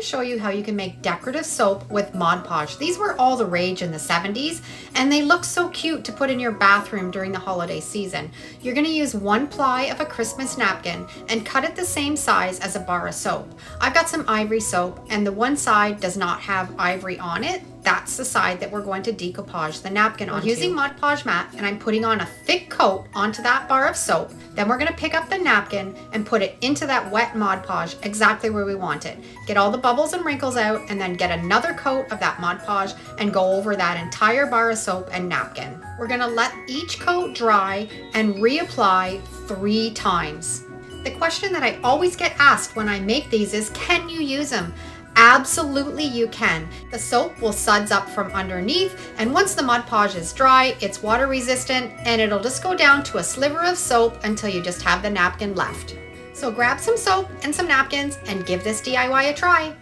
show you how you can make decorative soap with Mod Podge. These were all the rage in the 70s, and they look so cute to put in your bathroom during the holiday season. You're going to use 1 ply of a Christmas napkin and cut it the same size as a bar of soap. I've got some ivory soap, and the one side does not have ivory on it. That's the side that we're going to decoupage the napkin on. Using Mod Podge mat, and I'm putting on a thick coat onto that bar of soap. Then we're going to pick up the napkin and put it into that wet Mod Podge exactly where we want it. Get all the bubbles and wrinkles out, and then get another coat of that Mod Podge and go over that entire bar of soap and napkin. We're going to let each coat dry and reapply 3 times. The question that I always get asked when I make these is, can you use them? Absolutely you can. The soap will suds up from underneath, and once the Mod Podge is dry, it's water resistant, and it'll just go down to a sliver of soap until you just have the napkin left. So grab some soap and some napkins and give this DIY a try.